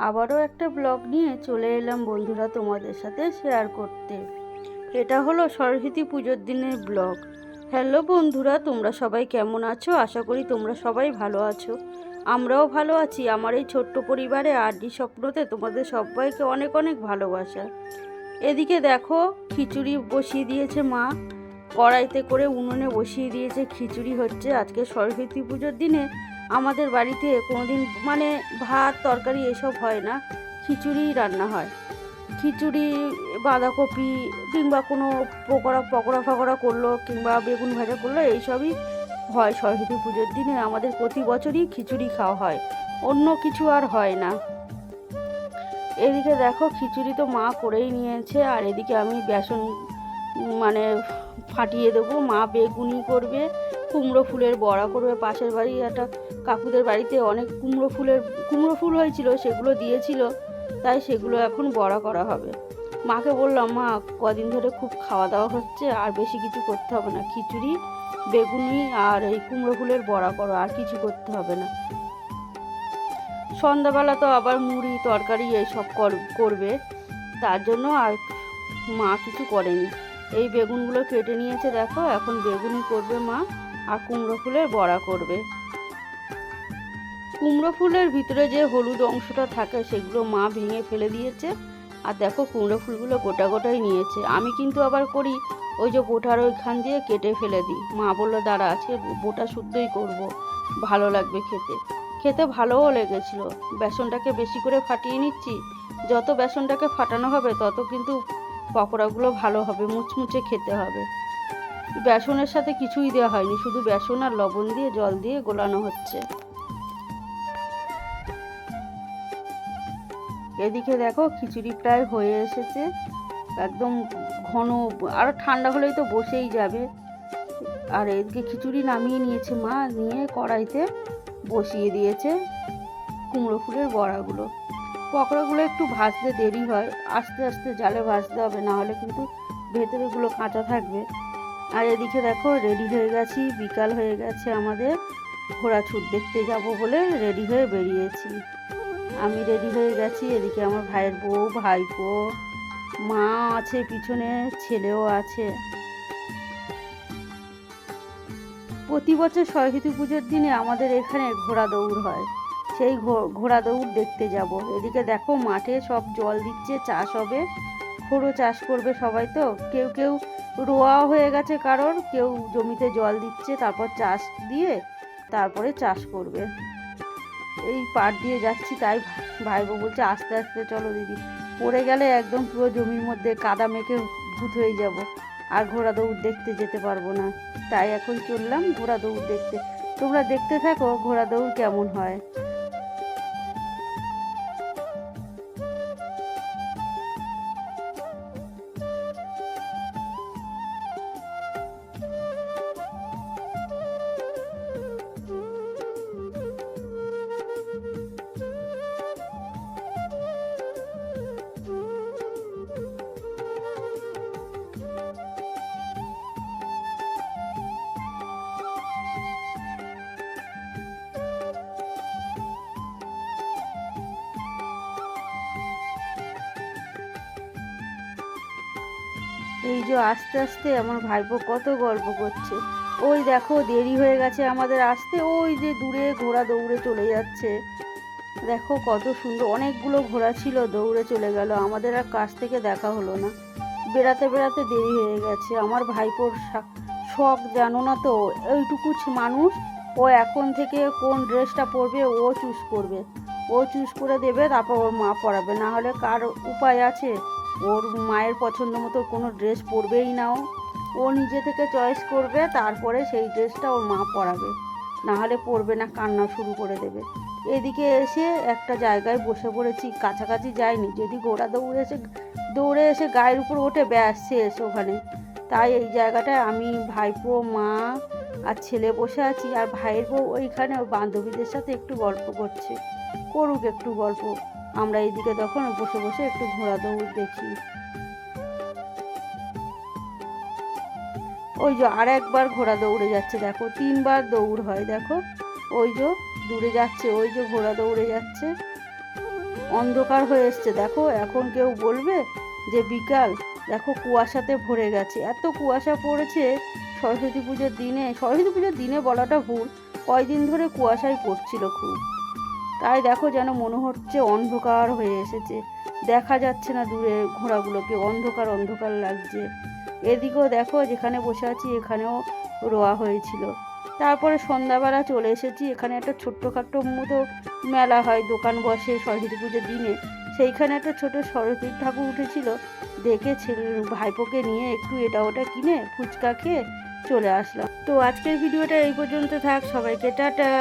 আবারও একটা ব্লগ নিয়ে চলে এলাম বন্ধুরা তোমাদের সাথে শেয়ার করতে। এটা হলো সরস্বতী পুজোর দিনের ব্লগ। হ্যালো বন্ধুরা, তোমরা সবাই কেমন আছো? আশা করি তোমরা সবাই ভালো আছো। আমরাও ভালো আছি। আমার এই ছোট্ট পরিবারে আরডি স্বপ্নতে তোমাদের সবাইকে অনেক অনেক ভালোবাসা। এদিকে দেখো, খিচুড়ি বসিয়ে দিয়েছে মা, কড়াইতে করে উনুনে বসিয়ে দিয়েছে। খিচুড়ি হচ্ছে। আজকে সরস্বতী পুজোর দিনে আমাদের বাড়িতে কোনোদিন ভাত তরকারি এসব হয় না, খিচুড়ি রান্না হয়। খিচুড়ি, বাঁধাকপি কিংবা কোনো পকোড়া করলো কিংবা বেগুন ভাজা করলো, এইসবই হয় সরস্বতী পুজোর দিনে। আমাদের প্রতি বছরই খিচুড়ি খাওয়া হয়, অন্য কিছু আর হয় না। এদিকে দেখো, খিচুড়ি তো মা করেই নিয়েছে, আর এদিকে আমি বেসন ফাটিয়ে দেবো। মা বেগুনি করবে, কুমড়ো ফুলের বড়া করবে। পাশের বাড়ি একটা কাকুদের বাড়িতে অনেক কুমড়ো ফুল হয়েছিল, সেগুলো দিয়েছিল, তাই সেগুলো এখন বড়া করা হবে। মাকে বললাম, মা কদিন ধরে খুব খাওয়া দাওয়া হচ্ছে, আর বেশি কিছু করতে হবে না, খিচুড়ি, বেগুনি আর এই কুমড়ো ফুলের বড়া করো, আর কিছু করতে হবে না। সন্ধ্যাবেলা তো আবার মুড়ি তরকারি এইসব করবে, তার জন্য আর মা কিছু করেনি। এই বেগুনগুলো কেটে নিয়েছে দেখো, এখন বেগুনি করবে মা, আর কুমড়ো ফুলের বড়া করবে। কুমড়ো ফুলের ভিতরে যে হলুদ অংশটা থাকে সেগুলো মা ভেঙে ফেলে দিয়েছে, আর দেখো কুমড়ো ফুলগুলো গোটা গোটাই নিয়েছে। আমি কিন্তু আবার করি ওই যে বোটার ওইখান দিয়ে কেটে ফেলে দিই। মা বললো দাঁড়া, আজকে বোটা শুদ্ধই করব, ভালো লাগবে খেতে। খেতে ভালোও লেগেছিলো। বেসনটাকে বেশি করে ফাটিয়ে নিচ্ছি, যত বেসনটাকে ফাটানো হবে তত কিন্তু পকোড়াগুলো ভালো হবে, মুচমুচে খেতে হবে। বেসনের সাথে কিছুই দেওয়া হয়নি, শুধু বেসন আর লবণ দিয়ে জল দিয়ে গোলানো হচ্ছে। এদিকে দেখো, খিচুড়ি প্রায় হয়ে এসেছে, একদম ঘন, আর ঠান্ডা হলেই তো বসেই যাবে। আর এদিকে খিচুড়ি নামিয়ে নিয়েছে মা, নিয়ে কড়াইতে বসিয়ে দিয়েছে কুমড়ো ফুলের বড়াগুলো। পকোড়াগুলো একটু ভাজতে দেরি হয়, আস্তে আস্তে জালে ভাজতে হবে, না হলে কিন্তু ভেতরেগুলো কাঁচা থাকবে। আর এদিকে দেখো, রেডি হয়ে গেছি, বিকাল হয়ে গেছে আমাদের, ঘোড়াছুট দেখতে যাব বলে রেডি হয়ে বেরিয়েছি। আমি রেডি হয়ে গেছি, এদিকে আমার ভাইয়ের বউ, ভাইপো, মা আছে পিছনে, ছেলেও আছে। প্রতি বছর সরস্বতী পুজোর দিনে আমাদের এখানে ঘোড়া দৌড় হয়, সেই ঘোড়া দৌড় দেখতে যাব। এদিকে দেখো, মাঠে সব জল দিচ্ছে, চাষ হবে, খড়ো চাষ করবে সবাই। তো কেউ কেউ রোয়া হয়ে গেছে কারোর, কেউ জমিতে জল দিচ্ছে, তারপর চাষ দিয়ে তারপরে চাষ করবে। এই পাড় দিয়ে যাচ্ছি, তাই ভাইবো বলছে আস্তে আস্তে চলো দিদি, পড়ে গেলে একদম পুরো জমির মধ্যে কাদা মেখে ভূত হয়ে যাব, আর ঘোড়া দৌড় দেখতে যেতে পারবো না। তাই এখন চললাম ঘোড়া দৌড় দেখতে। তোমরা দেখতে থাকো ঘোড়া দৌড় কেমন হয়। এই যে আস্তে আস্তে আমার ভাইপো কত গল্প করছে। ওই দেখো, দেরি হয়ে গেছে আমাদের আসতে, ওই যে দূরে ঘোড়া দৌড়ে চলে যাচ্ছে। দেখো কত সুন্দর, অনেকগুলো ঘোড়া ছিল, দৌড়ে চলে গেল, আমাদের আর কাছ থেকে দেখা হলো না। বেড়াতে বেড়াতে দেরি হয়ে গেছে। আমার ভাইপোর শখ জানো না তো, এইটুকু মানুষ, ও এখন থেকে কোন ড্রেসটা পরবে ও চুজ করবে, ও চুজ করে দেবে, তারপর ওর মা পরাবে, না হলে কার উপায় আছে? ওর মায়ের পছন্দ মতো কোনো ড্রেস পরবেই না, ও নিজে থেকে চয়েস করবে, তারপরে সেই ড্রেসটা ওর মা পরাবে, না হলে পরবে না, কান্না শুরু করে দেবে। এদিকে এসে একটা জায়গায় বসে পড়েছি, কাছাকাছি যাইনি, যদি ঘোড়া দৌড়ে এসে গায়ের উপর ওঠে ব্যাস শেষ ওখানে। তাই এই জায়গাটায় আমি, ভাইপো, মা আর ছেলে বসে আছি, আর ভাইয়ের বউ ওইখানে ওর বান্ধবীদের সাথে একটু গল্প করছে, করুক একটু গল্প। আমরা এইদিকে তখন বসে বসে একটু ঘোড়া দৌড় দেখি। ওই যে আর একবার ঘোড়া দৌড়ে যাচ্ছে, দেখো 3বার দৌড় হয়, দেখো ওই যে দূরে যাচ্ছে, ওই যে ঘোড়া দৌড়ে যাচ্ছে। অন্ধকার হয়ে এসছে। দেখো এখন কেউ বলবে যে বিকাল, দেখো কুয়াশাতে ভরে গেছে, এত কুয়াশা পড়েছে সরস্বতী পুজোর দিনে। সরস্বতী পুজোর দিনে বলাটা ভুল, কয়দিন ধরে কুয়াশাই পড়ছিল খুব। তাই দেখো যেন মনে হচ্ছে অন্ধকার হয়ে এসেছে, দেখা যাচ্ছে না দূরে ঘোড়াগুলোকে, অন্ধকার অন্ধকার লাগছে। এদিকেও দেখো যেখানে বসে আছি এখানেও রোয়া হয়েছিল। তারপরে সন্ধ্যাবেলা চলে এসেছি, এখানে একটা ছোট্টখাট্টো মতো মেলা হয়, দোকান বসে সরস্বতী পুজোর দিনে। সেইখানে একটা ছোট সরস্বতী ঠাকুর উঠেছিল, দেখে ভাইপোকে নিয়ে একটু এটা ওটা কিনে ফুচকা খেয়ে চলে আসলাম। তো আজকের ভিডিওটা এই পর্যন্ত থাক, সবাইকে টাটা।